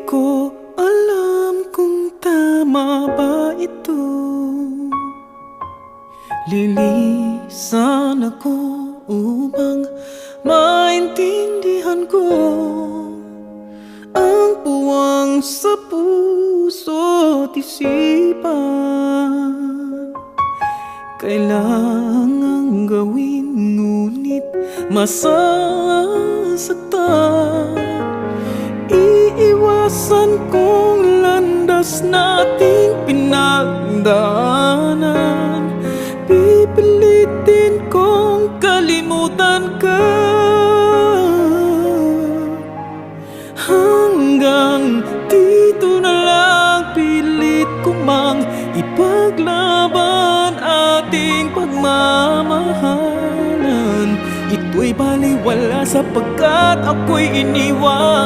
ko alam kung tama ba ito. Lilisan ako upang maintindihan ko ang puwang sa puso't isipan. Kailangang gawin ngunit masasaktan. Iiwasan kong landas nating pinagdaanan. Pipilitin kong kalimutan ka hanggang dito na lang. Pilit ko mang ipaglaban ating pagmamahalan. Ito'y baliwala sapagkat ako'y iniwan.